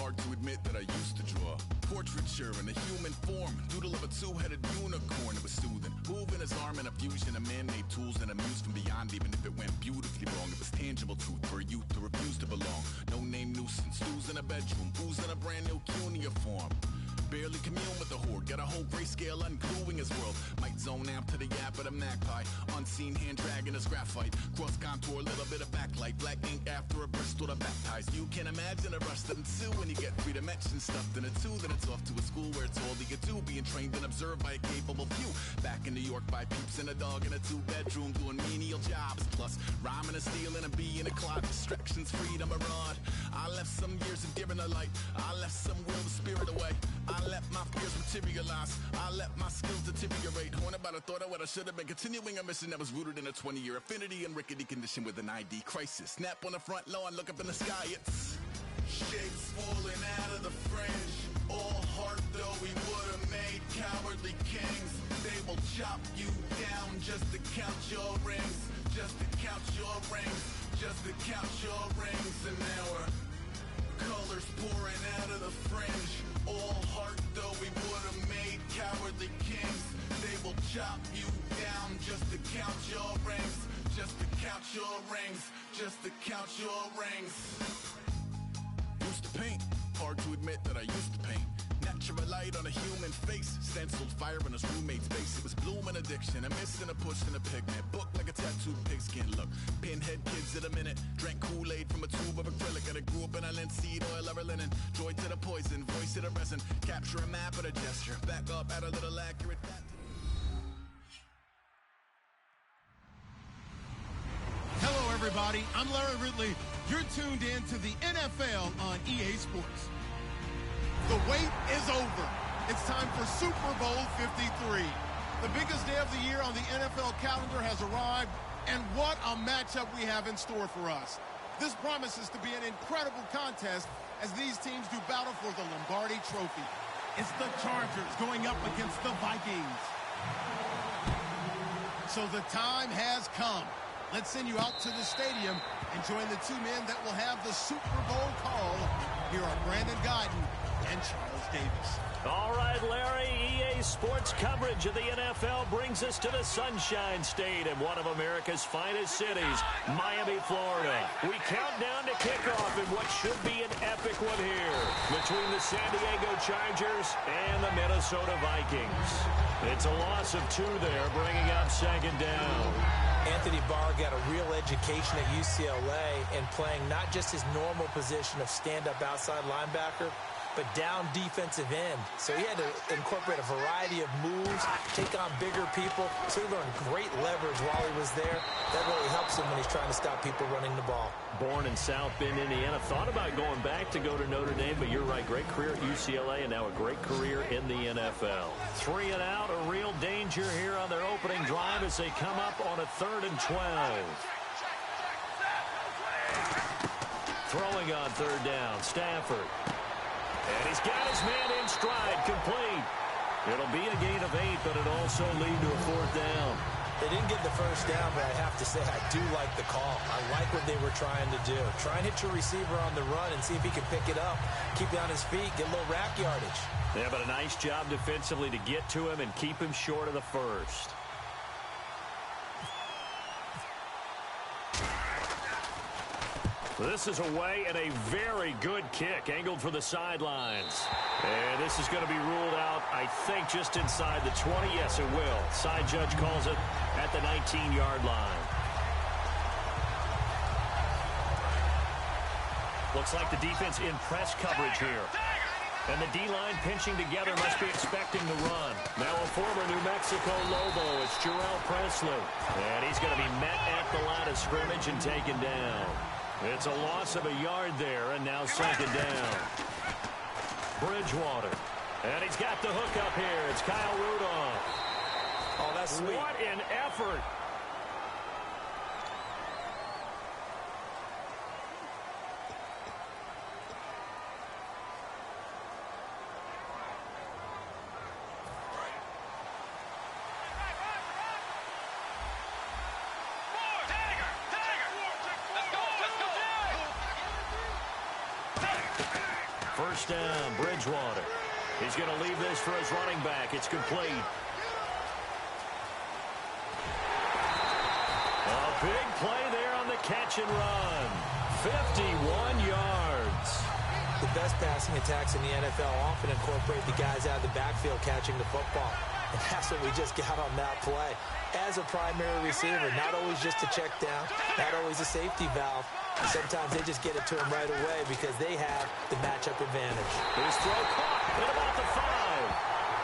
Hard to admit that I used to draw portraiture in a human form, doodle of a two-headed unicorn. It was soothing, moving his arm in a fusion of man-made tools and a muse from beyond. Even if it went beautifully wrong, it was tangible truth for a youth to refuse to belong. No name nuisance, who's in a bedroom, who's in a brand new cuneiform. Barely commune with the horde, got a whole grayscale ungluing his world. Might zone out to the yap of the magpie, unseen hand dragging his graphite. Cross contour, little bit of backlight, black ink after a Bristol to baptize. You can imagine a rush that ensue when you get 3 dimensions stuffed in a 2. Then it's off to a school where it's all you get to, being trained and observed by a capable few. Back in New York by peeps and a dog in a 2-bedroom doing menial jobs. Plus rhyming and stealing and being a clock, distractions, freedom, a rod. I left some years of giving a light, I left some will the spirit away. I let my fears materialize, I let my skills deteriorate. Horn about a thought of what I should have been, continuing a mission that was rooted in a 20-year affinity and rickety condition with an ID crisis. Snap on the front lawn, look up in the sky, it's shapes falling out of the fringe. All heart though we would have made cowardly kings. They will chop you down just to count your rings, just to count your rings, just to count your rings. And now we're colors pouring out of the fringe. All heart though we would have made cowardly kings. They will chop you down just to count your rings, just to count your rings, just to count your rings. Used to paint, hard to admit that I used to paint. Natural light on a human face, stenciled fire in his roommate's face. It was bloom and addiction, a miss and a push and a pigment. Book like a tattooed pigskin look. Pinhead kids at a minute, drank Kool-Aid from a tube of acrylic. And I grew up in a linseed oil or a linen. Joy to the poison, voice to the resin. Capture a map at a gesture, back up at a little accurate. Hello everybody, I'm Larry Ridley. You're tuned in to the NFL on EA Sports. The wait is over. It's time for Super Bowl 53. The biggest day of the year on the NFL calendar has arrived, and what a matchup we have in store for us. This promises to be an incredible contest as these teams do battle for the Lombardi Trophy. It's the Chargers going up against the Vikings. So the time has come. Let's send you out to the stadium and join the 2 men that will have the Super Bowl call. Here are Brandon Guyton and Charles Davis. All right, Larry, EA Sports coverage of the NFL brings us to the Sunshine State in one of America's finest cities, Miami, Florida. We count down to kickoff in what should be an epic one here between the San Diego Chargers and the Minnesota Vikings. It's a loss of 2 there, bringing up second down. Anthony Barr got a real education at UCLA and playing not just his normal position of stand-up outside linebacker, but down defensive end. So he had to incorporate a variety of moves, take on bigger people. So he learned great leverage while he was there. That really helps him when he's trying to stop people running the ball. Born in South Bend, Indiana. Thought about going back to go to Notre Dame, but you're right. Great career at UCLA and now a great career in the NFL. 3 and out, a real danger here on their opening drive as they come up on a 3rd and 12. Throwing on 3rd down, Stafford. And he's got his man in stride, complete. It'll be a gain of 8, but it'll also lead to a 4th down. They didn't get the first down, but I have to say I do like the call. I like what they were trying to do. Try and hit your receiver on the run and see if he can pick it up, keep it on his feet, get a little rack yardage. Yeah, but a nice job defensively to get to him and keep him short of the first. This is away and a very good kick, angled for the sidelines. And this is going to be ruled out, I think, just inside the 20. Yes, it will. Side judge calls it at the 19-yard line. Looks like the defense in press coverage here. And the D-line pinching together must be expecting the run. Now a former New Mexico Lobo, it's Jarrell Presley. And he's going to be met at the line of scrimmage and taken down. It's a loss of a yard there, and now 2nd down. Bridgewater. And he's got the hook up here. It's Kyle Rudolph. Oh, that's sweet. What an effort. first down. Bridgewater. He's going to leave this for his running back. It's complete. A big play there on the catch and run. 51 yards. The best passing attacks in the NFL often incorporate the guys out of the backfield catching the football. And that's what we just got on that play. As a primary receiver, not always just a check down, not always a safety valve. Sometimes they just get it to him right away because they have the matchup advantage. His throw caught at about the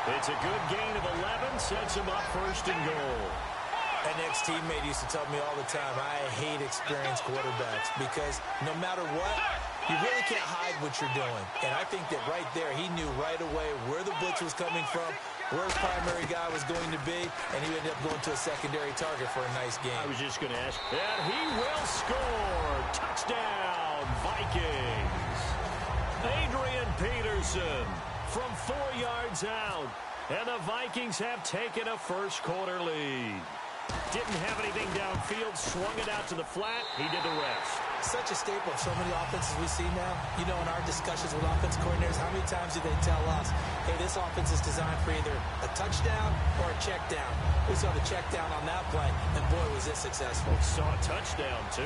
5. It's a good gain of 11, sets him up first and goal. An ex-teammate used to tell me all the time, I hate experienced quarterbacks because no matter what, you really can't hide what you're doing. And I think that right there, he knew right away where the blitz was coming from, where his primary guy was going to be, and he ended up going to a secondary target for a nice game. I was just going to ask, and he will score. Touchdown, Vikings. Adrian Peterson from 4 yards out, and the Vikings have taken a first quarter lead. Didn't have anything downfield, swung it out to the flat. He did the rest. Such a staple of so many offenses we see now. You know, in our discussions with offense coordinators, how many times do they tell us, hey, this offense is designed for either a touchdown or a check down. We saw the check down on that play, and boy, was it successful. Saw a touchdown, too.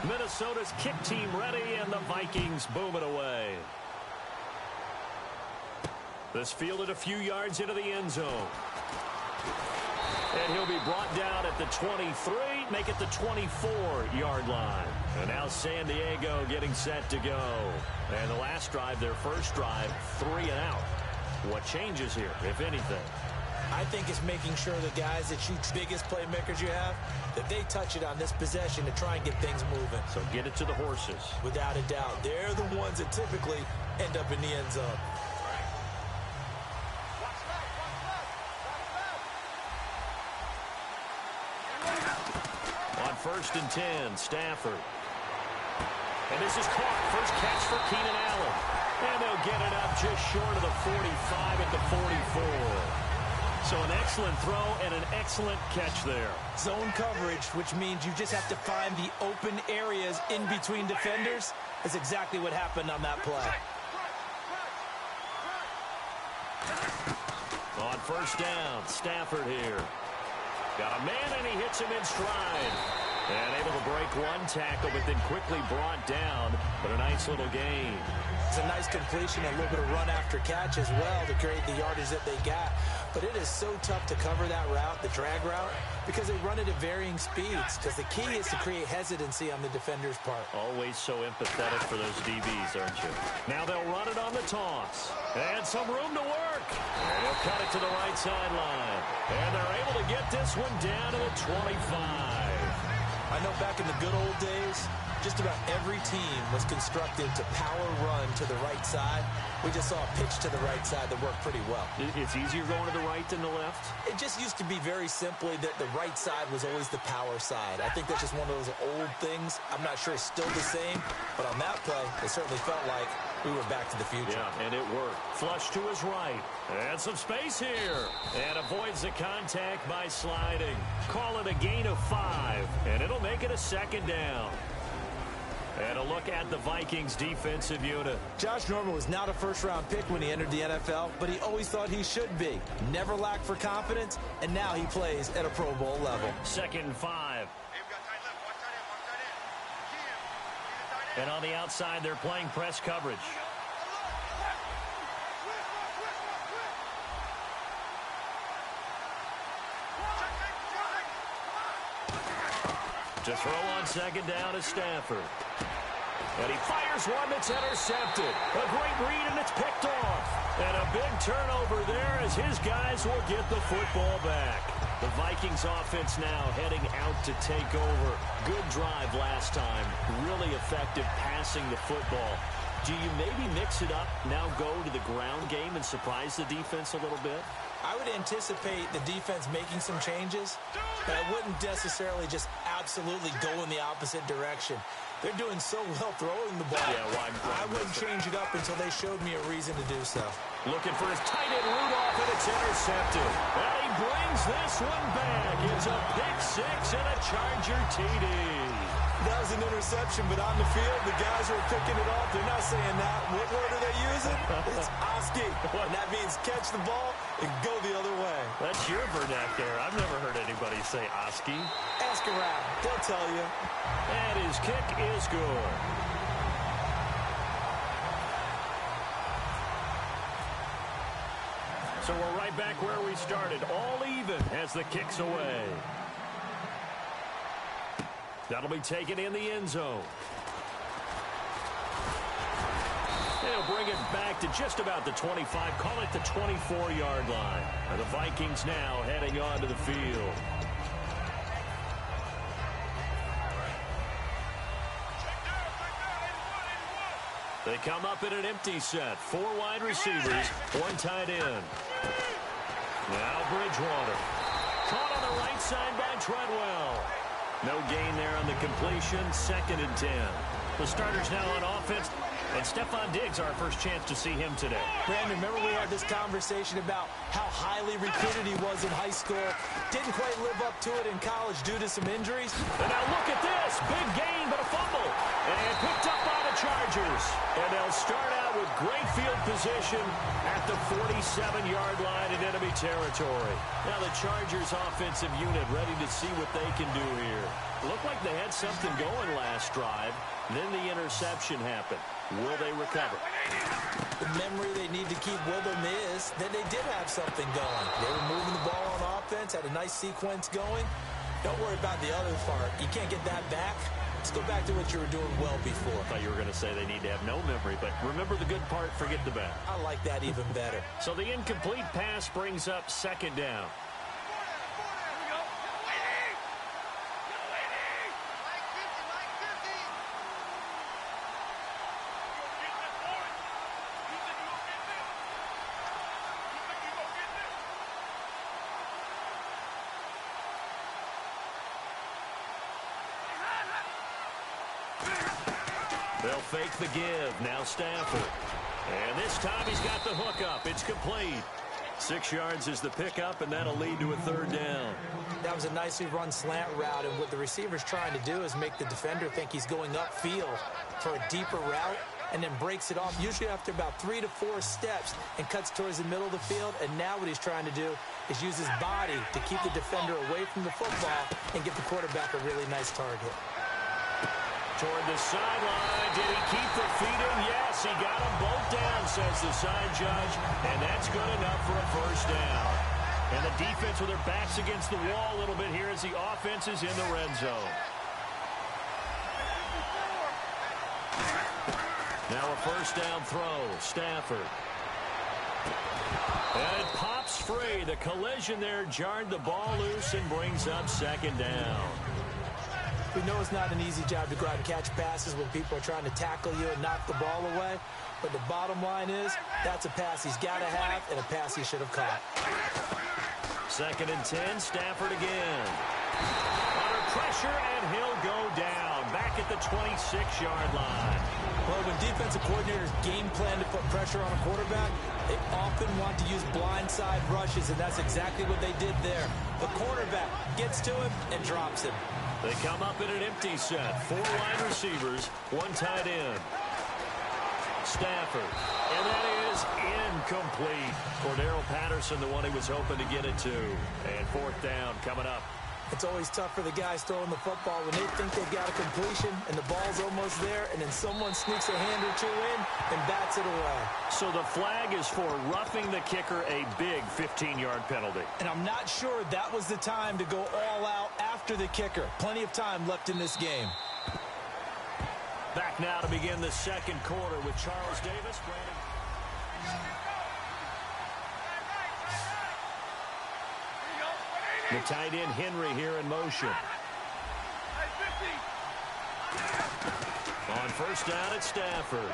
Minnesota's kick team ready, and the Vikings boom it away. This fielded a few yards into the end zone. And he'll be brought down at the 23, make it the 24-yard line. And now San Diego getting set to go. And the last drive, their first drive, 3 and out. What changes here, if anything? I think it's making sure the guys that you biggest playmakers you have, that they touch it on this possession to try and get things moving. So get it to the horses. Without a doubt. They're the ones that typically end up in the end zone. On 1st and 10, Stafford. And this is caught. First catch for Keenan Allen. And they'll get it up just short of the 45 at the 44. So an excellent throw and an excellent catch there. Zone coverage, which means you just have to find the open areas in between defenders, is exactly what happened on that play. On 1st down, Stafford here. Got a man, and he hits him in stride. And able to break one tackle, but then quickly brought down. But a nice little gain. It's a nice completion, a little bit of run after catch as well to create the yardage that they got. But it is so tough to cover that route, the drag route, because they run it at varying speeds. Because the key is to create hesitancy on the defender's part. Always so empathetic for those DBs, aren't you? Now they'll run it on the toss. And some room to work. And he'll cut it to the right sideline. And they're able to get this one down to the 25. I know back in the good old days, just about every team was constructed to power run to the right side. We just saw a pitch to the right side that worked pretty well. It's easier going to the right than the left? It just used to be very simply that the right side was always the power side. I think that's just one of those old things. I'm not sure it's still the same, but on that play, it certainly felt like we were back to the future. Yeah, and it worked. Flush to his right. And some space here. And avoids the contact by sliding. Call it a gain of 5, and it'll make it a 2nd down. And a look at the Vikings defensive unit. Josh Norman was not a first-round pick when he entered the NFL, but he always thought he should be. Never lacked for confidence, and now he plays at a Pro Bowl level. 2nd and 5. And on the outside, they're playing press coverage. To throw on 2nd down is Stafford. And he fires one that's intercepted. A great read, and it's picked off. And a big turnover there as his guys will get the football back. The Vikings offense now heading out to take over. Good drive last time. Really effective passing the football. Do you maybe mix it up, now go to the ground game and surprise the defense a little bit? I would anticipate the defense making some changes, but I wouldn't necessarily just absolutely go in the opposite direction. They're doing so well throwing the ball. Yeah, I wouldn't change it up until they showed me a reason to do so. Looking for his tight end Rudolph, and it's intercepted. And he brings this one back. It's a pick six and a Charger TD. That was an interception, but on the field, the guys who are picking it off, they're not saying that. What word are they using? It's Oski. And that means catch the ball and go the other way. That's your vernacular. I've never heard anybody say Oski. Ask around. They'll tell you. And his kick is good. So we're right back where we started. All even as the kick's away. That'll be taken in the end zone. They'll bring it back to just about the 25. Call it the 24-yard line. And the Vikings now heading onto the field. They come up in an empty set. 4 wide receivers, 1 tight end. Now Bridgewater. Caught on the right side by Treadwell. No gain there on the completion. 2nd and 10. The starters now on offense. And Stephon Diggs, our first chance to see him today. Brandon, remember we had this conversation about how highly recruited he was in high school. Didn't quite live up to it in college due to some injuries. And now look at this. Big gain, but a fumble. And picked up by the Chargers. And they'll start out with great field position at the 47-yard line in enemy territory. Now the Chargers offensive unit ready to see what they can do here. Looked like they had something going last drive. Then the interception happened. Will they recover? The memory they need to keep with them is that they did have something going. They were moving the ball on offense, had a nice sequence going. Don't worry about the other part. You can't get that back. Let's go back to what you were doing well before. I thought you were going to say they need to have no memory, but remember the good part, forget the bad. I like that even better. So the incomplete pass brings up 2nd down. They'll fake the give. Now Stafford. And this time he's got the hook up. It's complete. 6 yards is the pickup, and that'll lead to a 3rd down. That was a nicely run slant route, and what the receiver's trying to do is make the defender think he's going upfield for a deeper route, and then breaks it off, usually after about 3 to 4 steps, and cuts towards the middle of the field. And now what he's trying to do is use his body to keep the defender away from the football and give the quarterback a really nice target. Toward the sideline. Did he keep the feet in? Yes, he got them both down, says the side judge. And that's good enough for a 1st down. And the defense with their backs against the wall a little bit here as the offense is in the red zone. Now a 1st down throw. Stafford. And it pops free. The collision there jarred the ball loose and brings up 2nd down. We know it's not an easy job to go out and catch passes when people are trying to tackle you and knock the ball away. But the bottom line is, that's a pass he's got to have and a pass he should have caught. 2nd and 10, Stafford again. Under pressure, and he'll go down. Back at the 26-yard line. Well, when defensive coordinators game plan to put pressure on a quarterback, they often want to use blindside rushes, and that's exactly what they did there. The cornerback gets to him and drops him. They come up in an empty set. 4 wide receivers, 1 tight end. Stafford. And that is incomplete. Cordero Patterson, the one he was hoping to get it to. And 4th down coming up. It's always tough for the guys throwing the football when they think they've got a completion and the ball's almost there, and then someone sneaks a hand or 2 in and bats it away. So the flag is for roughing the kicker, a big 15-yard penalty. And I'm not sure that was the time to go all out after the kicker. Plenty of time left in this game. Back now to begin the 2nd quarter with Charles Davis. The tight end Henry here in motion. On 1st down at Stafford.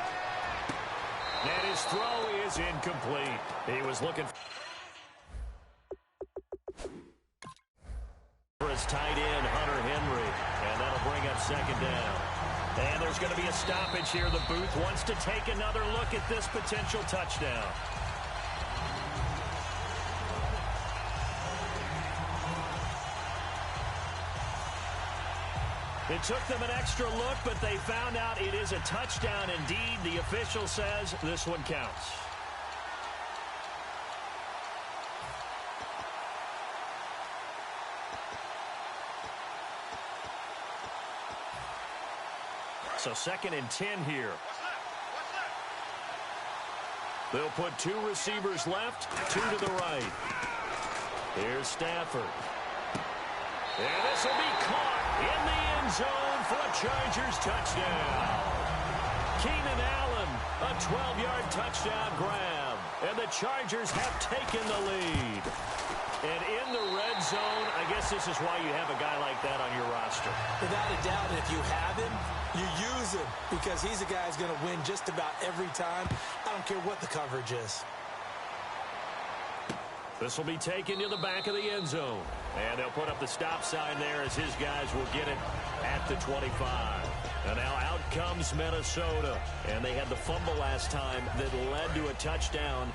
And his throw is incomplete. He was looking for his tight end, Hunter Henry. And that'll bring up second down. And there's going to be a stoppage here. The booth wants to take another look at this potential touchdown. It took them an extra look, but they found out it is a touchdown indeed. The official says this one counts. So 2nd and 10 here. They'll put 2 receivers left, 2 to the right. Here's Stafford. And this will be caught in the end zone for a Chargers touchdown. Keenan Allen, a 12-yard touchdown grab. And the Chargers have taken the lead. And in the red zone, I guess this is why you have a guy like that on your roster. Without a doubt, and if you have him, you use him because he's a guy who's going to win just about every time. I don't care what the coverage is. This will be taken to the back of the end zone. And they'll put up the stop sign there as his guys will get it at the 25. And now out comes Minnesota. And they had the fumble last time that led to a touchdown.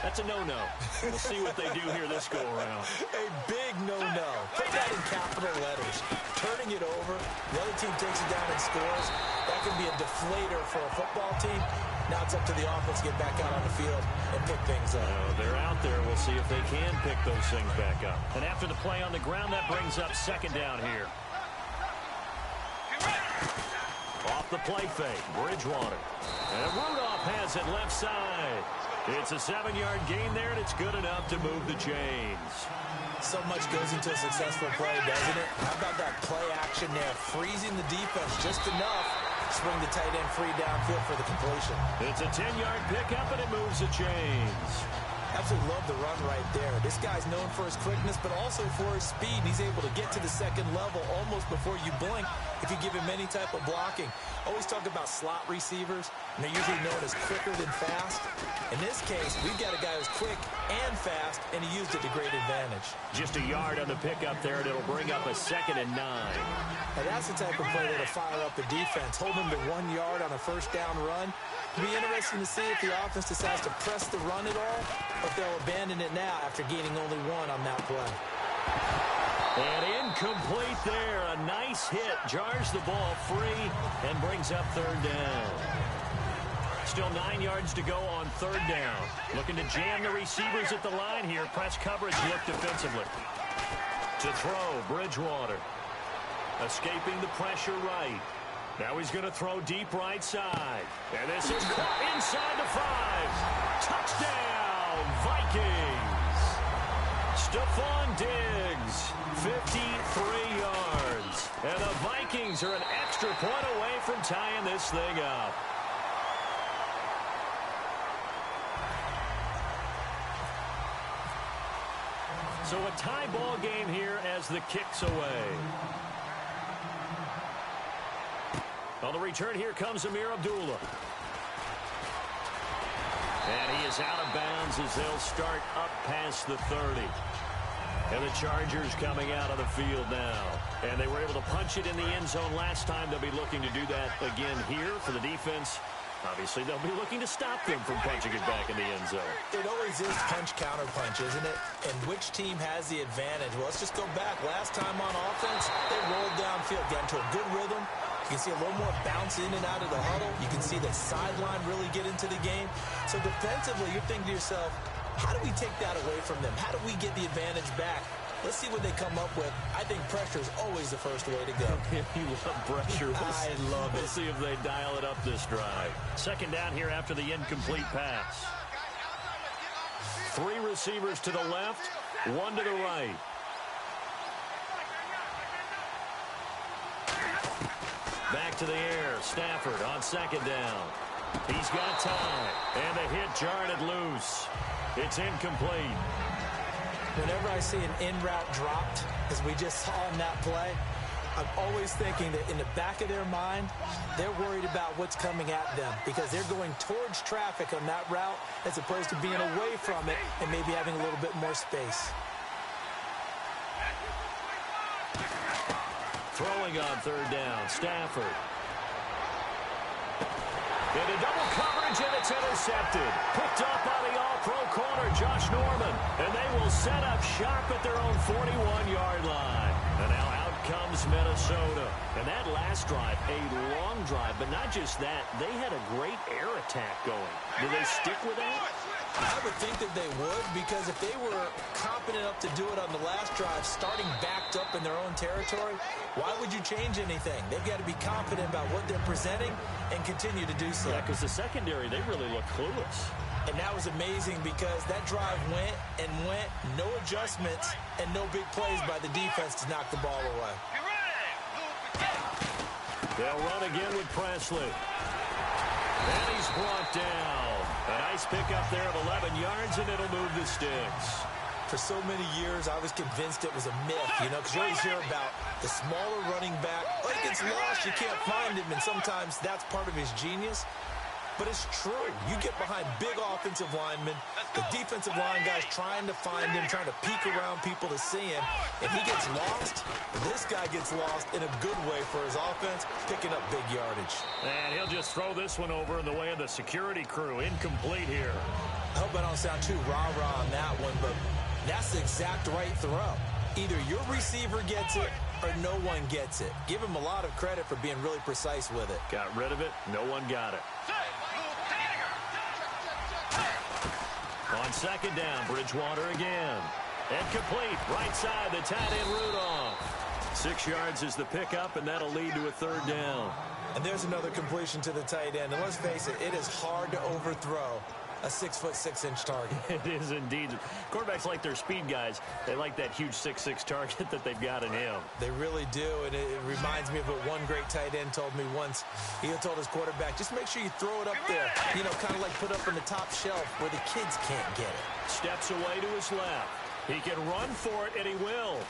That's a no-no. We'll see what they do here this go-around. A big no-no. Put that in capital letters. Turning it over, the other team takes it down and scores. That can be a deflator for a football team. Now it's up to the offense to get back out on the field and pick things up. They're out there. We'll see if they can pick those things back up. And after the play on the ground, that brings up second down here. Off the play fake, Bridgewater. And Rudolph has it left side. It's a 7-yard gain there, and it's good enough to move the chains. So much goes into a successful play, doesn't it? How about that play action there? Freezing the defense just enough. Swing the tight end free downfield for the completion. It's a 10-yard pickup, and it moves the chains. Absolutely love the run right there. This guy's known for his quickness, but also for his speed. He's able to get to the second level almost before you blink if you give him any type of blocking. Always talk about slot receivers, and they're usually known as quicker than fast. In this case, we've got a guy who's quick and fast, and he used it to great advantage. Just a yard on the pickup there, and it'll bring up a 2nd and 9. Now that's the type of play that'll fire up the defense. Hold them to 1 yard on a first down run. It'll be interesting to see if the offense decides to press the run at all, or if they'll abandon it now after gaining only 1 on that play. And incomplete there. A nice hit. Jars the ball free and brings up 3rd down. Still 9 yards to go on 3rd down. Looking to jam the receivers at the line here. Press coverage look defensively. To throw, Bridgewater. Escaping the pressure right. Now he's going to throw deep right side. And this is caught inside the 5. Touchdown, Vikings. Stephon Diggs, 53 yards. And the Vikings are an extra point away from tying this thing up. So a tie ball game here as the kick's away. On the return, here comes Amir Abdullah. And he is out of bounds as they'll start up past the 30. And the Chargers coming out of the field now. And they were able to punch it in the end zone last time. They'll be looking to do that again here for the defense. Obviously, they'll be looking to stop them from punching it back in the end zone. It always is punch-counter-punch, isn't it? And which team has the advantage? Well, let's just go back. Last time on offense, they rolled downfield, got into a good rhythm. You can see a little more bounce in and out of the huddle. You can see the sideline really get into the game. So defensively, you're thinking to yourself, how do we take that away from them? How do we get the advantage back? Let's see what they come up with. I think pressure is always the first way to go. You love pressure. I love it. We'll see if they dial it up this drive. 2nd down here after the incomplete pass. 3 receivers to the left, 1 to the right. Back to the air. Stafford on 2nd down. He's got time. And the hit jarred it loose. It's incomplete. Whenever I see an in route dropped, as we just saw in that play, I'm always thinking that in the back of their mind, they're worried about what's coming at them because they're going towards traffic on that route as opposed to being away from it and maybe having a little bit more space. Throwing on third down, Stafford. Into double coverage, and it's intercepted. Picked up by the all-pro corner, Josh Norman. And they will set up shop at their own 41-yard line. And now out comes Minnesota. And that last drive, a long drive, but not just that. They had a great air attack going. Do they stick with that? I would think that they would, because if they were confident enough to do it on the last drive, starting backed up in their own territory, why would you change anything? They've got to be confident about what they're presenting and continue to do so. Yeah, because the secondary, they really look clueless. And that was amazing because that drive went and went, no adjustments, and no big plays by the defense to knock the ball away. They'll run again with Presley. And he's brought down. A nice pickup there of 11 yards, and it'll move the sticks. For so many years, I was convinced it was a myth, because you always hear about the smaller running back. Oh, he gets lost, you can't find him, and sometimes that's part of his genius. But it's true. You get behind big offensive linemen, the defensive line guys trying to find him, trying to peek around people to see him. If he gets lost, this guy gets lost in a good way for his offense, picking up big yardage. And he'll just throw this one over in the way of the security crew. Incomplete here. I hope I don't sound too rah-rah on that one, but that's the exact right throw. Either your receiver gets it or no one gets it. Give him a lot of credit for being really precise with it. Got rid of it. No one got it. On second down, Bridgewater again. And complete. Right side, the tight end Rudolph. 6 yards is the pickup, and that'll lead to a third down. And there's another completion to the tight end. And let's face it, it is hard to overthrow a 6'6" target. It is indeed. Quarterbacks like their speed guys. They like that huge 6'6" target that they've got in him. They really do, and it reminds me of what one great tight end told me once. He told his quarterback, just make sure you throw it up there, kind of like put up on the top shelf where the kids can't get it. Steps away to his left. He can run for it, and he will.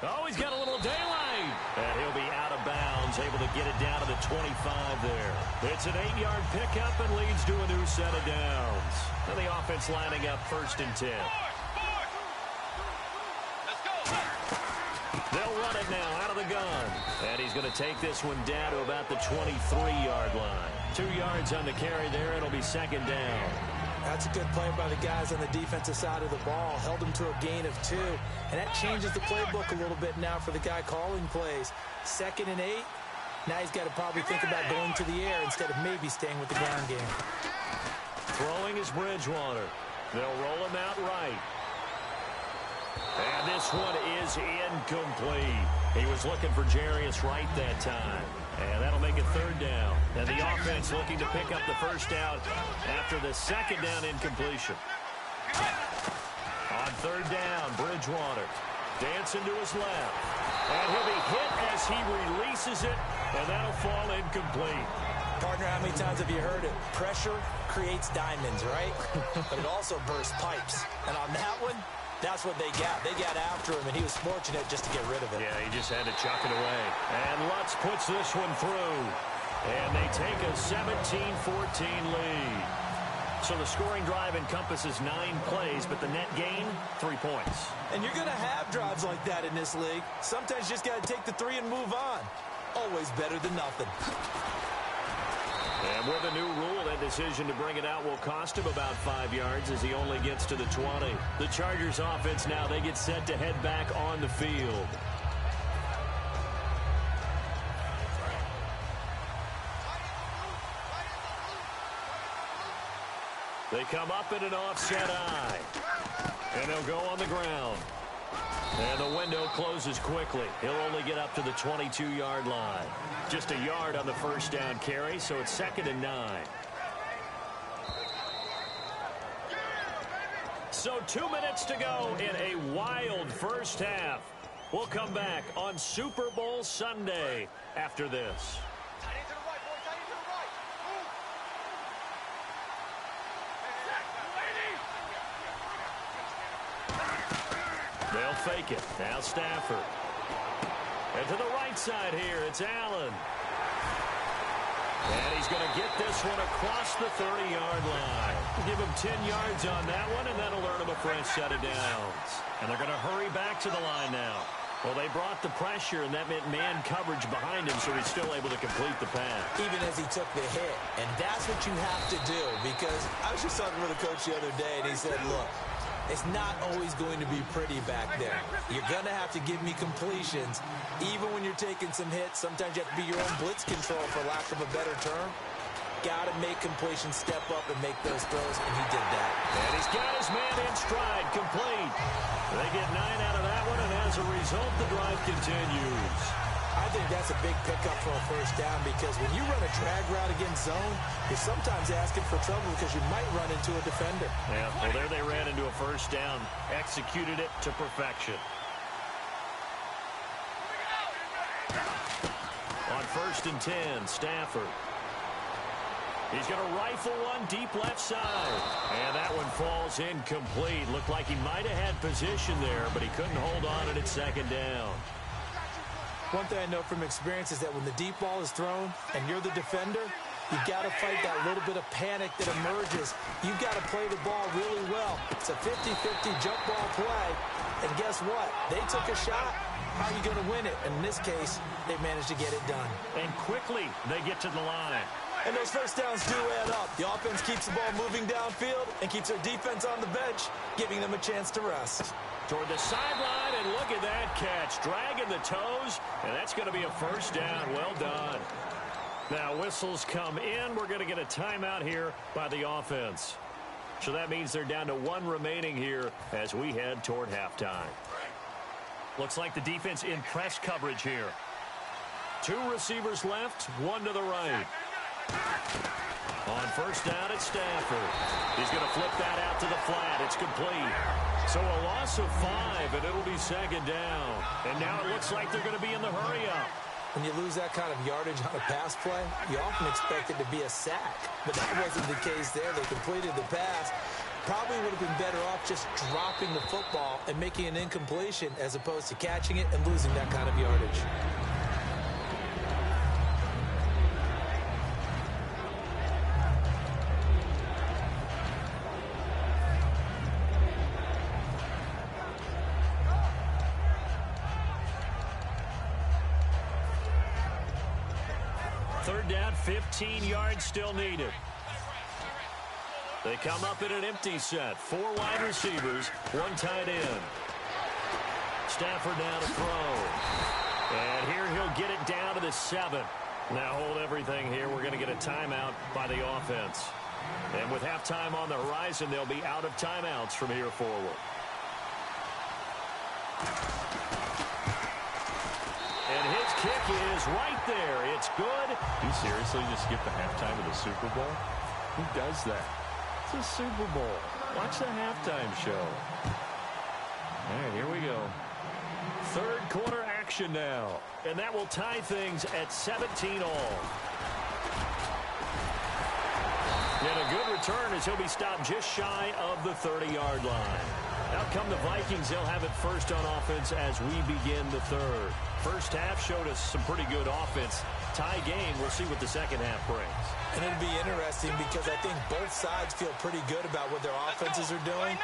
Oh, he's got a little daylight. And he'll be out of bounds, able to get it down to the 25 there. It's an 8-yard pickup and leads to a new set of downs. And the offense lining up 1st and 10. They'll run it now out of the gun. And he's going to take this one down to about the 23-yard line. 2 yards on the carry there. It'll be 2nd down. That's a good play by the guys on the defensive side of the ball. Held them to a gain of 2. And that changes the playbook a little bit now for the guy calling plays. 2nd and 8. Now he's got to probably think about going to the air instead of maybe staying with the ground game. Throwing is Bridgewater. They'll roll him out right. And this one is incomplete. He was looking for Jarius Wright that time. And that'll make it 3rd down. And the offense looking to pick up the 1st down after the 2nd down incompletion. On 3rd down, Bridgewater dancing to his left. And he'll be hit as he releases it, and that'll fall incomplete. Partner, how many times have you heard it? Pressure creates diamonds, right? But it also bursts pipes. And on that one, that's what they got. They got after him, and he was fortunate just to get rid of it. Yeah, he just had to chuck it away. And Lutz puts this one through. And they take a 17-14 lead. So the scoring drive encompasses 9 plays, but the net gain, 3 points. And you're going to have drives like that in this league. Sometimes you just got to take the 3 and move on. Always better than nothing. And with a new rule, that decision to bring it out will cost him about 5 yards as he only gets to the 20. The Chargers offense now, they get set to head back on the field. They come up in an offset eye. And they'll go on the ground. And the window closes quickly. He'll only get up to the 22-yard line. Just a yard on the 1st down carry, so it's 2nd and 9. So 2 minutes to go in a wild first half. We'll come back on Super Bowl Sunday after this. They'll fake it. Now Stafford. And to the right side here, it's Allen. And he's going to get this one across the 30-yard line. Give him 10 yards on that one, and that'll earn him a fresh set of downs. And they're going to hurry back to the line now. Well, they brought the pressure, and that meant man coverage behind him, so he's still able to complete the pass. Even as he took the hit. And that's what you have to do, because I was just talking with a coach the other day, and he said, look, it's not always going to be pretty back there. You're going to have to give me completions. Even when you're taking some hits, sometimes you have to be your own blitz control, for lack of a better term. Got to make completions, step up, and make those throws, and he did that. And he's got his man in stride, complete. They get 9 out of that one, and as a result, the drive continues. I think that's a big pickup for a first down, because when you run a drag route against zone, you're sometimes asking for trouble because you might run into a defender. Yeah, well, there they ran into a first down, executed it to perfection. On 1st and 10, Stafford. He's going to rifle one deep left side. And that one falls incomplete. Looked like he might have had position there, but he couldn't hold on at second down. One thing I know from experience is that when the deep ball is thrown and you're the defender, you've got to fight that little bit of panic that emerges. You've got to play the ball really well. It's a 50-50 jump ball play. And guess what? They took a shot. How are you going to win it? And in this case, they managed to get it done. And quickly, they get to the line. And those first downs do add up. The offense keeps the ball moving downfield and keeps their defense on the bench, giving them a chance to rest. Toward the sideline, and look at that catch. Dragging the toes, and that's going to be a first down. Well done. Now, whistles come in. We're going to get a timeout here by the offense. So that means they're down to 1 remaining here as we head toward halftime. Looks like the defense in press coverage here. 2 receivers left, 1 to the right. On first down, it's Stafford. He's going to flip that out to the flat. It's complete. So a loss of 5, and it'll be second down. And now it looks like they're going to be in the hurry-up. When you lose that kind of yardage on a pass play, you often expect it to be a sack. But that wasn't the case there. They completed the pass. Probably would have been better off just dropping the football and making an incompletion as opposed to catching it and losing that kind of yardage. Third down, 15 yards still needed. They come up in an empty set. 4 wide receivers, 1 tight end. Stafford now to throw. And here he'll get it down to the 7. Now hold everything here. We're going to get a timeout by the offense. And with halftime on the horizon, they'll be out of timeouts from here forward. And his kick is right there. It's good. You seriously just skip the halftime of the Super Bowl? Who does that? It's a Super Bowl. Watch the halftime show. All right, here we go. Third quarter action now. And that will tie things at 17 all. And a good return as he'll be stopped just shy of the 30-yard line. Out come the Vikings. They'll have it first on offense as we begin the third. First half showed us some pretty good offense. Tie game. We'll see what the second half brings. And it'll be interesting because I think both sides feel pretty good about what their offenses are doing.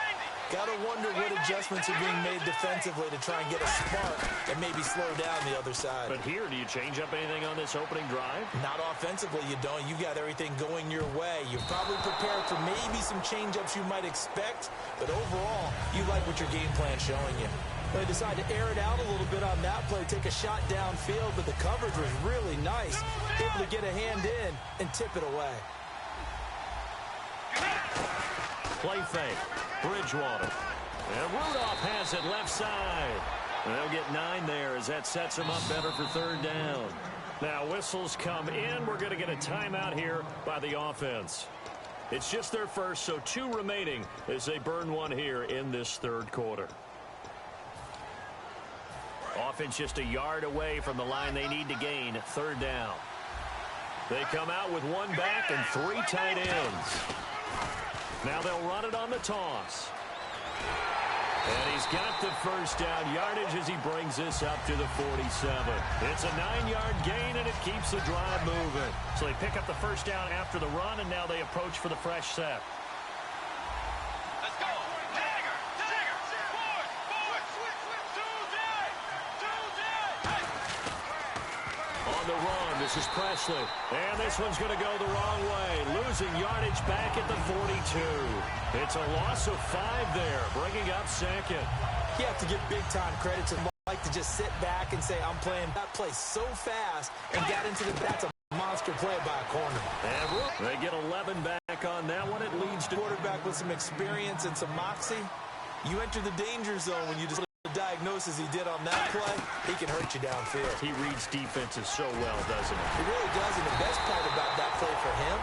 Got to wonder what adjustments are being made defensively to try and get a spark and maybe slow down the other side. But here, do you change up anything on this opening drive? Not offensively, you don't. You got everything going your way. You're probably prepared for maybe some change-ups you might expect, but overall, you like what your game plan's showing you. They decided to air it out a little bit on that play, take a shot downfield, but the coverage was really nice. Able to get a hand in and tip it away. Play fake. Bridgewater. And Rudolph has it left side. And they'll get 9 there as that sets them up better for third down. Now whistles come in. We're going to get a timeout here by the offense. It's just their first, so 2 remaining as they burn 1 here in this third quarter. Offense just a yard away from the line they need to gain. Third down. They come out with 1 back and 3 tight ends. Now they'll run it on the toss. And he's got the first down yardage as he brings this up to the 47. It's a 9-yard gain, and it keeps the drive moving. So they pick up the first down after the run, and now they approach for the fresh set. Let's go. Dagger. On the run, this is Presley. And this one's going to go the wrong way. Losing yardage back at the 42. It's a loss of 5 there, bringing up second. You have to give big-time credit to Mike to just sit back and say, I'm playing that play so fast and got into the that's a monster play by a corner. And they get 11 back on that one. It leads to Quarterback with some experience and some moxie. You enter the danger zone when you just diagnosis he did on that play, he can hurt you downfield. He reads defenses so well, doesn't he? He really does, and the best part about that play for him,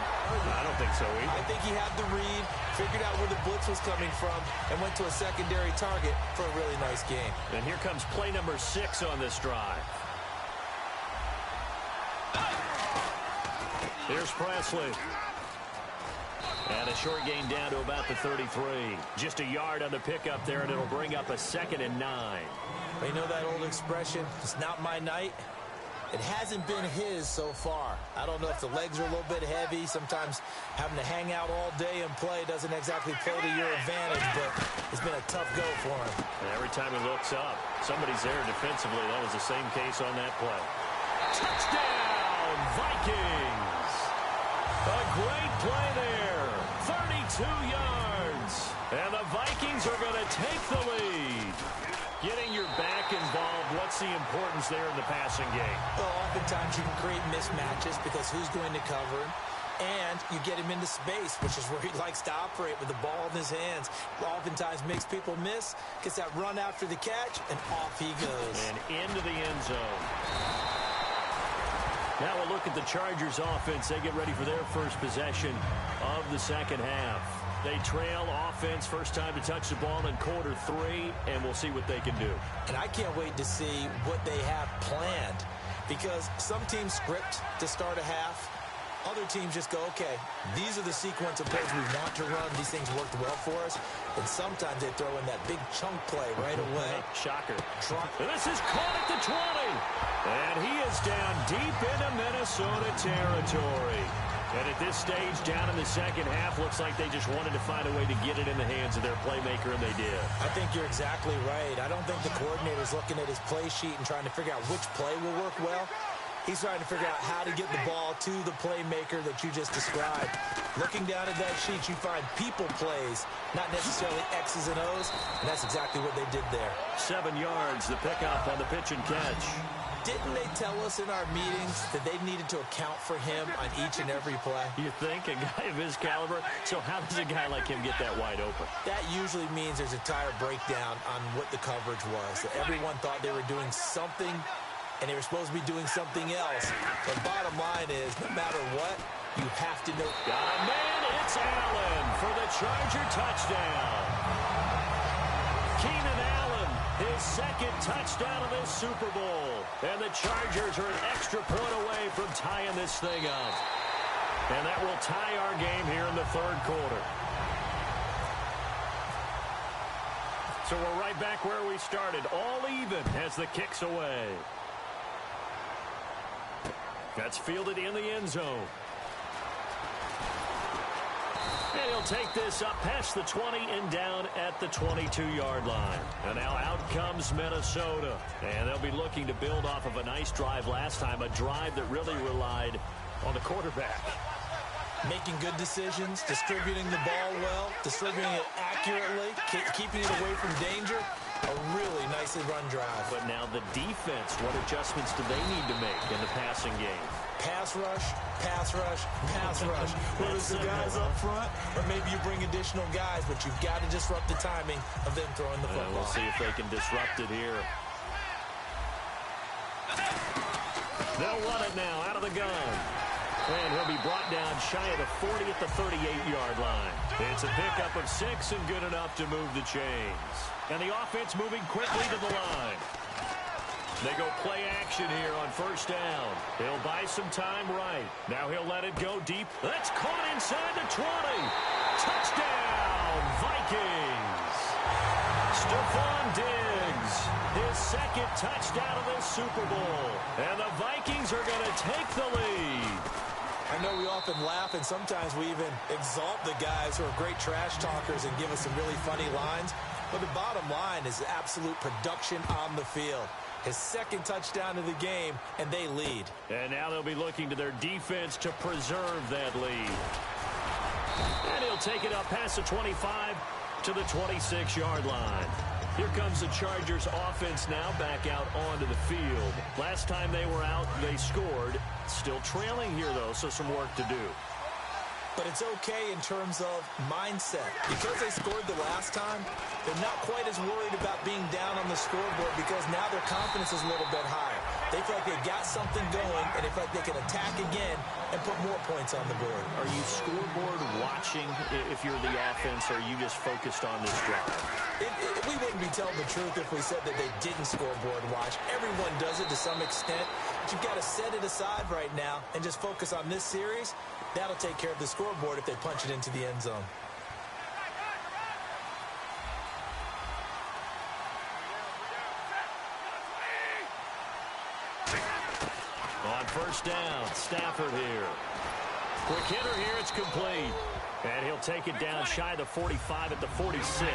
I don't think so either. I think he had the read, figured out where the blitz was coming from, and went to a secondary target for a really nice game. And here comes play number 6 on this drive. Here's Presley. And a short gain down to about the 33. Just a yard on the pickup there, and it'll bring up a 2nd and 9. You know that old expression, it's not my night? It hasn't been his so far. I don't know if the legs are a little bit heavy. Sometimes having to hang out all day and play doesn't exactly play to your advantage, but it's been a tough go for him. And every time he looks up, somebody's there defensively. That was the same case on that play. Touchdown, Vikings! A great play there. 32 yards. And the Vikings are going to take the lead. Getting your back involved, what's the importance there in the passing game? Well, oftentimes you can create mismatches because who's going to cover him? And you get him into space, which is where he likes to operate with the ball in his hands. Oftentimes makes people miss, gets that run after the catch, and off he goes. And into the end zone. Now we'll look at the Chargers offense. They get ready for their first possession of the second half. They trail offense, first time to touch the ball in quarter 3, and we'll see what they can do. And I can't wait to see what they have planned, because some teams script to start a half. Other teams just go, okay, these are the sequence of plays we want to run. These things worked well for us. And sometimes they throw in that big chunk play right away. Shocker. This is caught at the 20. And he is down deep into Minnesota territory. And at this stage, down in the second half, looks like they just wanted to find a way to get it in the hands of their playmaker, and they did. I think you're exactly right. I don't think the coordinator's looking at his play sheet and trying to figure out which play will work well. He's trying to figure out how to get the ball to the playmaker that you just described. Looking down at that sheet, you find people plays, not necessarily X's and O's, and that's exactly what they did there. 7 yards, the pickup on the pitch and catch. Didn't they tell us in our meetings that they needed to account for him on each and every play? You think? A guy of his caliber? So how does a guy like him get that wide open? That usually means there's a tire breakdown on what the coverage was. That everyone thought they were doing something, and they were supposed to be doing something else. But bottom line is, no matter what, you have to know. Got a man, it's Allen for the Charger touchdown. Keenan Allen, his second touchdown of this Super Bowl. And the Chargers are an extra point away from tying this thing up. And that will tie our game here in the third quarter. So we're right back where we started, all even as the kick's away. That's fielded in the end zone. And he'll take this up past the 20 and down at the 22-yard line. And now out comes Minnesota. And they'll be looking to build off of a nice drive last time, a drive that really relied on the quarterback. Making good decisions, distributing the ball well, distributing it accurately, keeping it away from danger. A really nicely run drive. But now the defense, what adjustments do they need to make in the passing game? Pass rush, pass rush, pass rush. Whether it's the guys up front or maybe you bring additional guys, but you've got to disrupt the timing of them throwing the football. We'll see if they can disrupt it here. They'll run it now out of the gun. And he'll be brought down shy of the 40 at the 38-yard line. It's a pickup of 6 and good enough to move the chains. And the offense moving quickly to the line. They go play action here on first down. He'll buy some time right. Now he'll let it go deep. That's caught inside the 20. Touchdown, Vikings. Stephon Diggs, his second touchdown of this Super Bowl. And the Vikings are going to take the lead. I know we often laugh, and sometimes we even exalt the guys who are great trash talkers and give us some really funny lines. But the bottom line is absolute production on the field. His second touchdown of the game, and they lead. And now they'll be looking to their defense to preserve that lead. And he'll take it up past the 25 to the 26-yard line. Here comes the Chargers offense now back out onto the field. Last time they were out, they scored. Still trailing here, though, so some work to do. But it's okay in terms of mindset. Because they scored the last time, they're not quite as worried about being down on the scoreboard because now their confidence is a little bit higher. They feel like they've got something going, and they feel like they can attack again and put more points on the board. Are you scoreboard watching if you're the offense, or are you just focused on this drive? We wouldn't be telling the truth if we said that they didn't scoreboard watch. Everyone does it to some extent. But you've got to set it aside right now and just focus on this series. That'll take care of the scoreboard if they punch it into the end zone. On first down, Stafford here. Quick hitter here, it's complete. And he'll take it down shy of the 45 at the 46.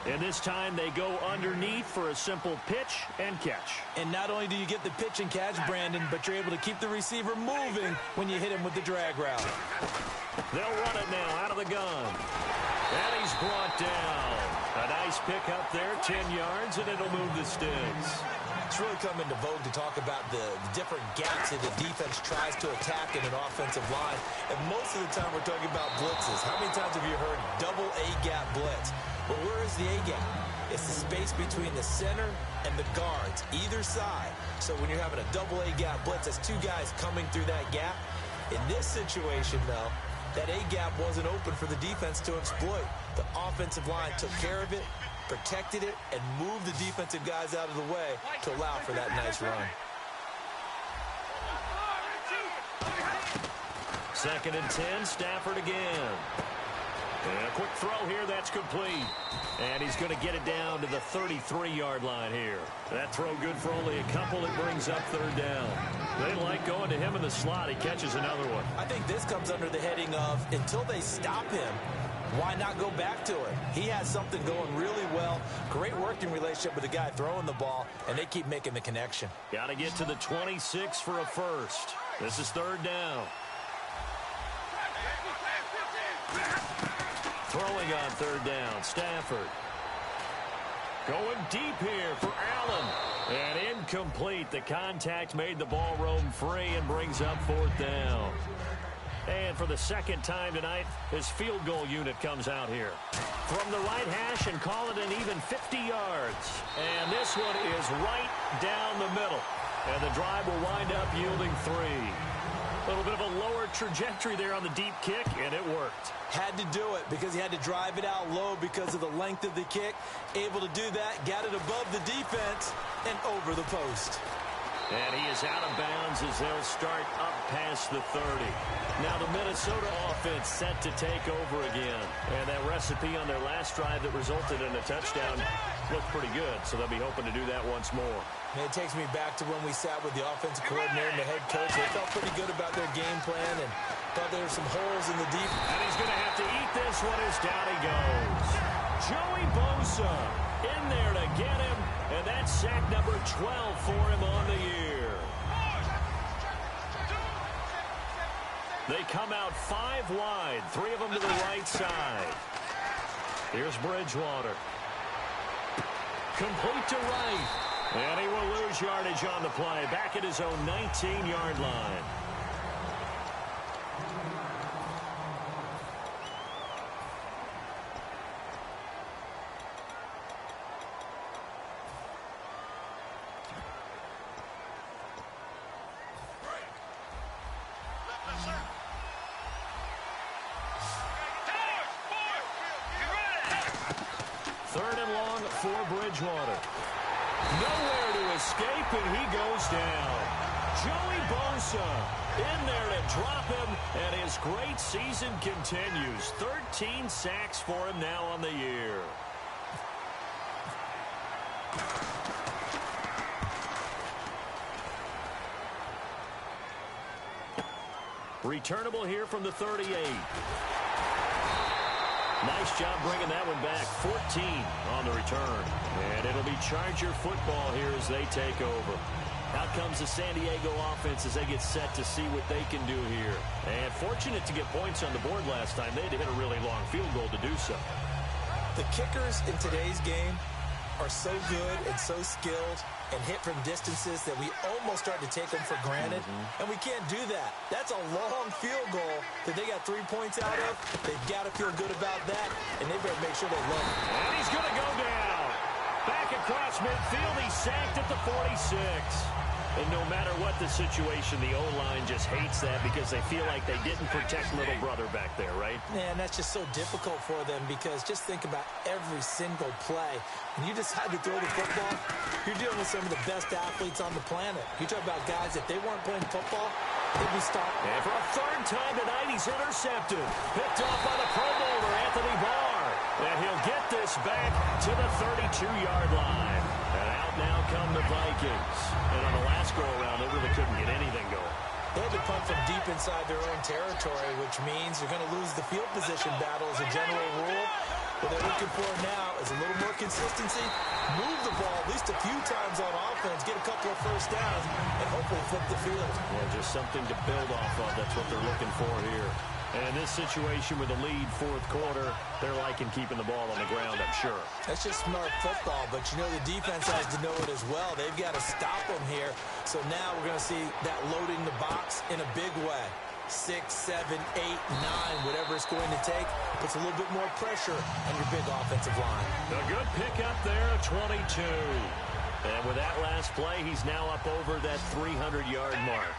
And this time they go underneath for a simple pitch and catch. And not only do you get the pitch and catch, Brandon, but you're able to keep the receiver moving when you hit him with the drag route. They'll run it now out of the gun. And he's brought down. A nice pick up there, 10 yards, and it'll move the sticks. It's really come into vogue to talk about the different gaps that the defense tries to attack in an offensive line. And most of the time we're talking about blitzes. How many times have you heard double A-gap blitz? But where is the A-gap? It's the space between the center and the guards, either side. So when you're having a double A-gap blitz, that's two guys coming through that gap. In this situation, though, that A-gap wasn't open for the defense to exploit. The offensive line took care of it, protected it, and moved the defensive guys out of the way to allow for that nice run. Second and 10, Stafford again. And a quick throw here, that's complete. And he's going to get it down to the 33-yard line here. That throw good for only a couple. It brings up third down. They like going to him in the slot. He catches another one. I think this comes under the heading of, until they stop him, why not go back to it? He has something going really well. Great working relationship with the guy throwing the ball, and they keep making the connection. Got to get to the 26 for a first. This is third down. Throwing on third down, Stafford. Going deep here for Allen. And incomplete. The contact made the ball roam free and brings up fourth down. And for the second time tonight, his field goal unit comes out here. From the right hash and call it an even 50 yards. And this one is right down the middle. And the drive will wind up yielding 3. A little bit of a lower trajectory there on the deep kick, and it worked. Had to do it because he had to drive it out low because of the length of the kick. Able to do that, got it above the defense, and over the post. And he is out of bounds as they'll start up past the 30. Now the Minnesota offense set to take over again. And that recipe on their last drive that resulted in a touchdown looked pretty good, so they'll be hoping to do that once more. And it takes me back to when we sat with the offensive coordinator and the head coach. They felt pretty good about their game plan and thought there were some holes in the deep. And he's going to have to eat this one as down he goes. Joey Bosa in there to get him, and that's sack number 12 for him on the year. They come out 5 wide, 3 of them to the right side. Here's Bridgewater. Complete to right. And he will lose yardage on the play. Back at his own 19-yard line. Third and long for Bridgewater. Nowhere to escape, and he goes down. Joey Bosa in there to drop him, and his great season continues. 13 sacks for him now on the year. Returnable here from the 38. Nice job bringing that one back. 14 on the return. And it'll be Charger football here as they take over. Out comes the San Diego offense as they get set to see what they can do here. And fortunate to get points on the board last time. They had to hit a really long field goal to do so. The kickers in today's game are so good and so skilled and hit from distances that we almost start to take them for granted. And we can't do that. That's a long field goal that they got 3 points out of. They've got to feel good about that, and they better make sure they love it. And he's going to go down. Back across midfield, he's sacked at the 46. And no matter what the situation, the O-line just hates that because they feel like they didn't protect little brother back there, right? Man, that's just so difficult for them because just think about every single play. When you decide to throw the football, you're dealing with some of the best athletes on the planet. You talk about guys, if they weren't playing football, they'd be stopped. And for a third time tonight, he's intercepted. Picked off by the Pro Bowler, Anthony Barr. And he'll get this back to the 32-yard line. And out now come the Vikings. And on the last go-around, they really couldn't get anything going. They had to punt from deep inside their own territory, which means they're going to lose the field position battle as a general rule. What they're looking for now is a little more consistency, move the ball at least a few times on offense, get a couple of first downs, and hopefully flip the field. Yeah, just something to build off of. That's what they're looking for here. And in this situation with a lead fourth quarter, they're liking keeping the ball on the ground, I'm sure. That's just smart football, but you know the defense has to know it as well. They've got to stop them here. So now we're going to see that loading the box in a big way. 6, 7, 8, 9, whatever it's going to take, puts a little bit more pressure on your big offensive line. A good pickup there, 22. And with that last play, he's now up over that 300-yard mark.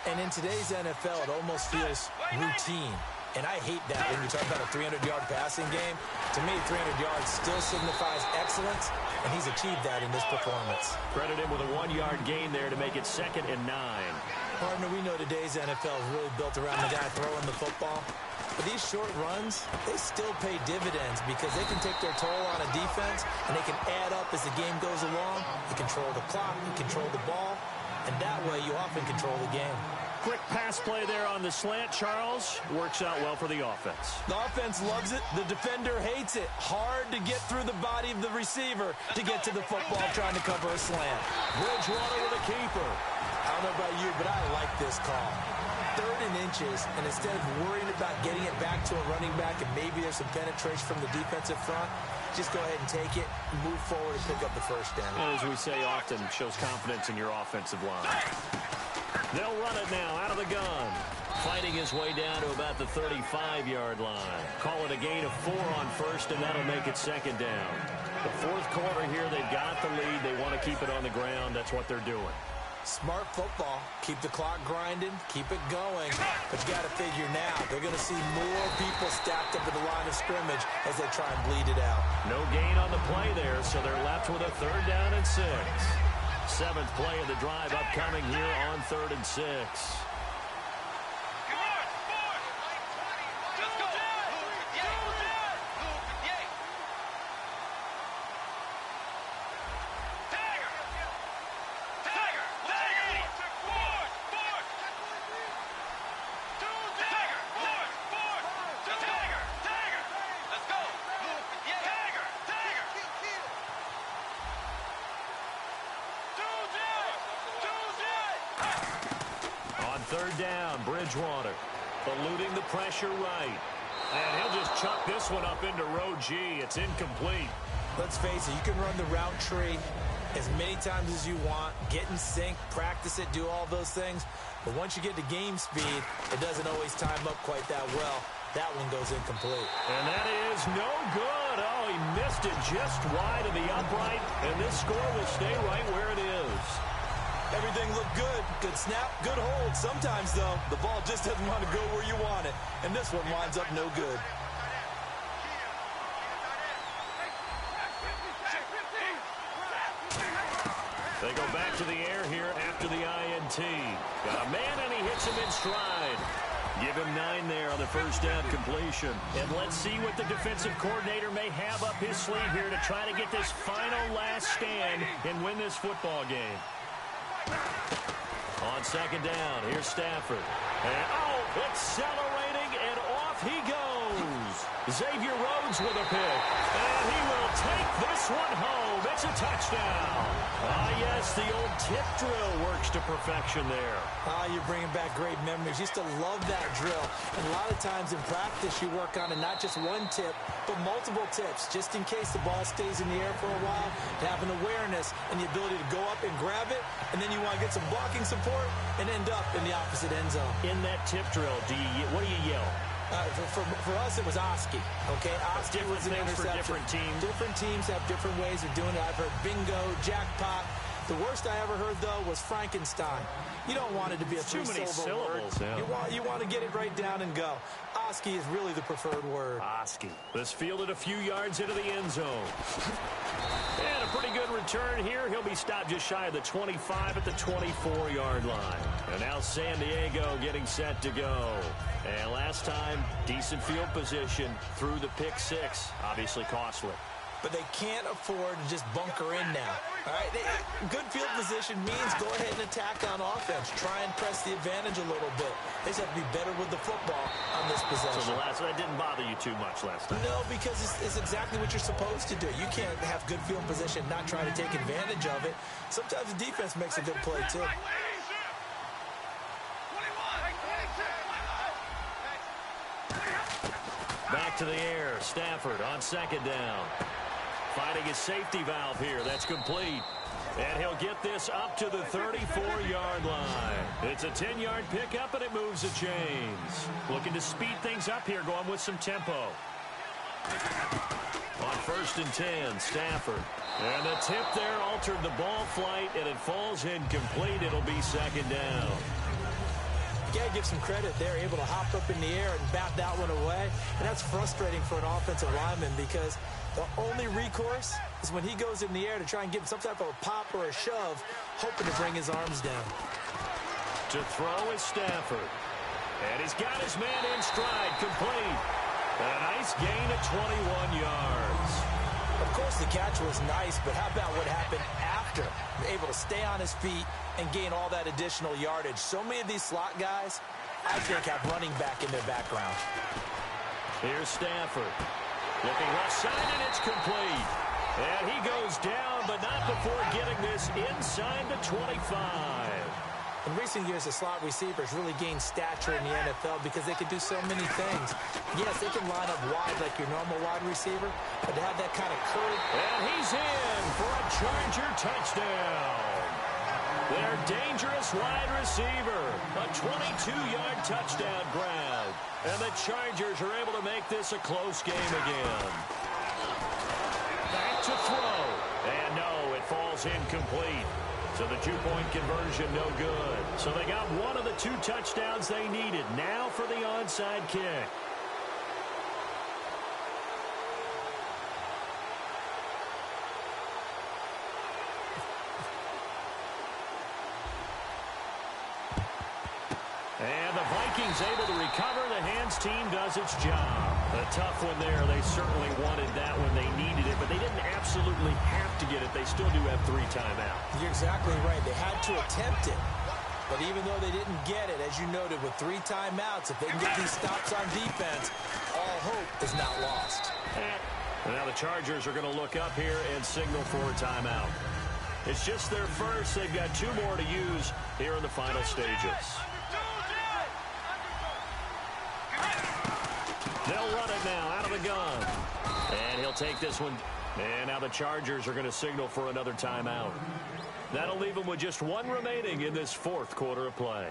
And in today's NFL, it almost feels routine. And I hate that when you talk about a 300-yard passing game. To me, 300 yards still signifies excellence, and he's achieved that in this performance. Credit him with a 1-yard gain there to make it 2nd and 9. Partner, we know today's NFL is really built around the guy throwing the football. But these short runs, they still pay dividends because they can take their toll on a defense, and they can add up as the game goes along. You control the clock, you control the ball, and that way you often control the game. Quick pass play there on the slant, Charles. Works out well for the offense. The offense loves it. The defender hates it. Hard to get through the body of the receiver to get to the football trying to cover a slant. Bridgewater with a keeper. I don't know about you, but I like this call. 3rd and inches, and instead of worrying about getting it back to a running back and maybe there's some penetration from the defensive front, just go ahead and take it, move forward, and pick up the first down. And as we say often, shows confidence in your offensive line. They'll run it now out of the gun. Fighting his way down to about the 35-yard line. Call it a gain of 4 on first, and that'll make it 2nd down. The fourth quarter here, they've got the lead. They want to keep it on the ground. That's what they're doing. Smart football. Keep the clock grinding. Keep it going. But you got to figure now, they're going to see more people stacked up at the line of scrimmage as they try and bleed it out. No gain on the play there, so they're left with a 3rd down and 6. 7th play of the drive upcoming here on 3rd and 6. Bridgewater eluding the pressure right. And he'll just chuck this one up into row G. It's incomplete. Let's face it, you can run the route tree as many times as you want, get in sync, practice it, do all those things. But once you get to game speed, it doesn't always time up quite that well. That one goes incomplete. And that is no good. Oh, he missed it just wide of the upright. And this score will stay right where it is. Everything looked good. Good snap, good hold. Sometimes, though, the ball just doesn't want to go where you want it. And this one winds up no good. They go back to the air here after the INT. Got a man, and he hits him in stride. Give him 9 there on the first down completion. And let's see what the defensive coordinator may have up his sleeve here to try to get this final last stand and win this football game. On second down, here's Stafford. And, accelerating, and off he goes. Xavier Rhodes with a pick. And he will take this one home. It's a touchdown. Yes, the old tip drill works to perfection there. You're bringing back great memories. Used to love that drill. And a lot of times in practice, you work on it not just one tip, but multiple tips, just in case the ball stays in the air for a while, to have an awareness and the ability to go up and grab it, and then you want to get some blocking support and end up in the opposite end zone. In that tip drill, what do you yell? For us, it was Oski. Okay, Oski was an interception. For different teams. Different teams have different ways of doing it. I've heard bingo, jackpot. The worst I ever heard, though, was Frankenstein. You don't want it to be a three-syllable word. Yeah. You want to get it right down and go. Oski is really the preferred word. Oski. This fielded a few yards into the end zone. And a pretty good return here. He'll be stopped just shy of the 25 at the 24-yard line. And now San Diego getting set to go. And last time, decent field position through the pick 6. Obviously costly. But they can't afford to just bunker in now. All right, good field position means go ahead and attack on offense. Try and press the advantage a little bit. They just have to be better with the football on this possession. So that didn't bother you too much last time? No, because it's exactly what you're supposed to do. You can't have good field position, not try to take advantage of it. Sometimes the defense makes a good play, too. Back to the air. Stafford on second down. Finding his safety valve here. That's complete. And he'll get this up to the 34-yard line. It's a 10-yard pickup, and it moves the chains. Looking to speed things up here, going with some tempo. On 1st and 10, Stafford. And the tip there altered the ball flight, and it falls incomplete. It'll be second down. You got to give some credit. They're able to hop up in the air and bat that one away. And that's frustrating for an offensive lineman because the only recourse is when he goes in the air to try and give some type of a pop or a shove, hoping to bring his arms down. To throw is Stafford. And he's got his man in stride, complete. And a nice gain of 21 yards. Of course, the catch was nice, but how about what happened after? Able to stay on his feet and gain all that additional yardage. So many of these slot guys, I think, have running back in their background. Here's Stafford. Looking left side, and it's complete. And he goes down, but not before getting this inside the 25. In recent years, the slot receivers really gained stature in the NFL because they can do so many things. Yes, they can line up wide like your normal wide receiver, but to have that kind of curve. And he's in for a Charger touchdown. Their dangerous wide receiver. A 22-yard touchdown grab. And the Chargers are able to make this a close game again. Back to throw. And no, it falls incomplete. So the 2-point conversion, no good. So they got one of the 2 touchdowns they needed. Now for the onside kick. And the Vikings able to recover. The hands team does its job. A tough one there. They certainly wanted that when they needed it, but they didn't absolutely have to get it. They still do have 3 timeouts. You're exactly right. They had to attempt it. But even though they didn't get it, as you noted, with 3 timeouts, if they can get these stops on defense, all hope is not lost. And now the Chargers are going to look up here and signal for a timeout. It's just their first. They've got 2 more to use here in the final stages. They'll run it now out of the gun. And he'll take this one. And now the Chargers are going to signal for another timeout. That'll leave them with just 1 remaining in this 4th quarter of play.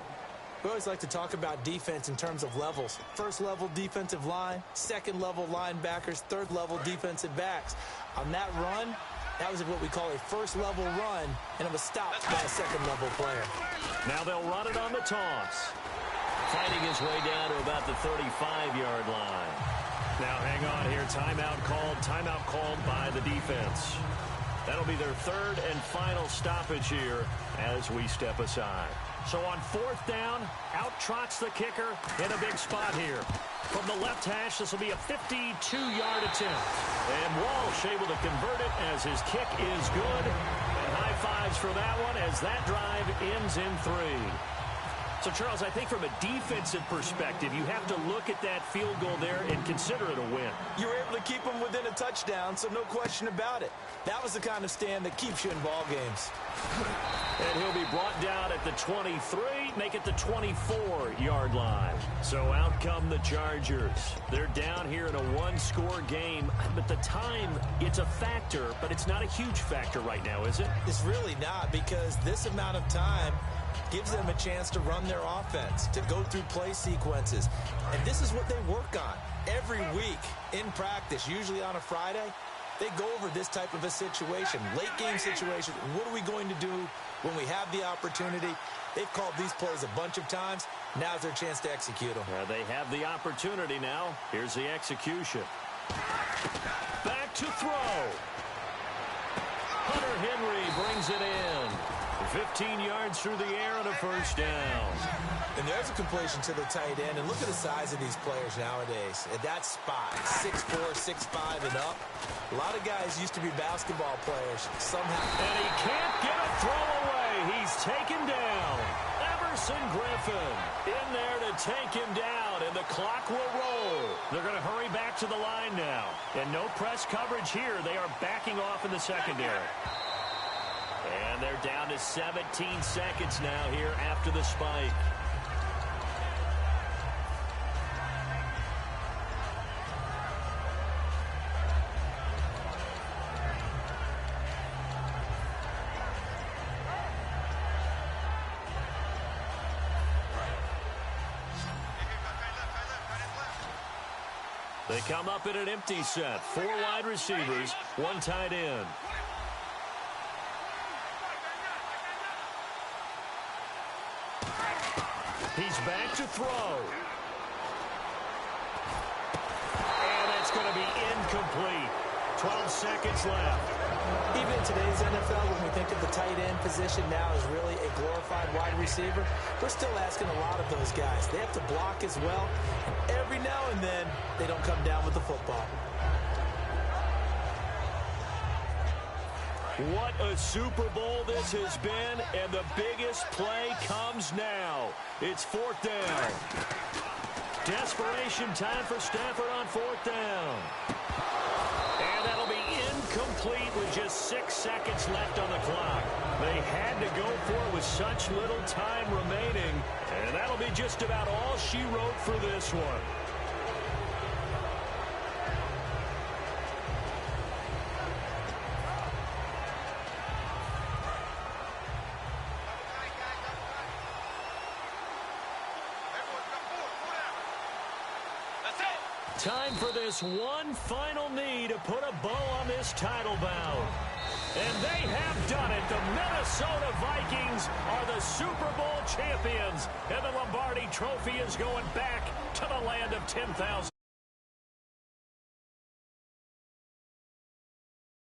We always like to talk about defense in terms of levels. 1st level defensive line, 2nd level linebackers, 3rd level defensive backs. On that run, that was what we call a 1st level run, and it was stopped by a 2nd level player. Now they'll run it on the toss. Fighting his way down to about the 35-yard line. Now hang on here. Timeout called by the defense. That'll be their 3rd and final stoppage here as we step aside. So on 4th down, out trots the kicker in a big spot here. From the left hash, this will be a 52-yard attempt. And Walsh able to convert it as his kick is good. And high fives for that one as that drive ends in 3. So, Charles, I think from a defensive perspective, you have to look at that field goal there and consider it a win. You were able to keep them within a touchdown, so no question about it. That was the kind of stand that keeps you in ball games. And he'll be brought down at the 23, make it the 24-yard line. So out come the Chargers. They're down here in a one-score game. But the time, it's a factor, but it's not a huge factor right now, is it? It's really not, because this amount of time gives them a chance to run their offense, to go through play sequences. And this is what they work on every week in practice, usually on a Friday. They go over this type of a situation, late game situation. What are we going to do when we have the opportunity? They've called these plays a bunch of times. Now's their chance to execute them. They have the opportunity now. Here's the execution. Back to throw. Hunter Henry brings it in. 15 yards through the air and a first down. And there's a completion to the tight end. And look at the size of these players nowadays. At that spot, 6'4", 6'5", and up. A lot of guys used to be basketball players. Somehow. And he can't get a throw away. He's taken down. Everson Griffin in there to take him down, and the clock will roll. They're going to hurry back to the line now. And no press coverage here. They are backing off in the secondary. And they're down to 17 seconds now here after the spike. They come up in an empty set. 4 wide receivers, 1 tight end. He's back to throw. And it's going to be incomplete. 12 seconds left. Even in today's NFL, when we think of the tight end position now as really a glorified wide receiver, we're still asking a lot of those guys. They have to block as well. And every now and then, they don't come down with the football. What a Super Bowl this has been, and the biggest play comes now. It's 4th down. Desperation time for Stafford on 4th down. And that'll be incomplete with just 6 seconds left on the clock. They had to go for it with such little time remaining, and that'll be just about all she wrote for this one. Time for this one final knee to put a bow on this title bout. And they have done it. The Minnesota Vikings are the Super Bowl champions. And the Lombardi Trophy is going back to the land of 10,000.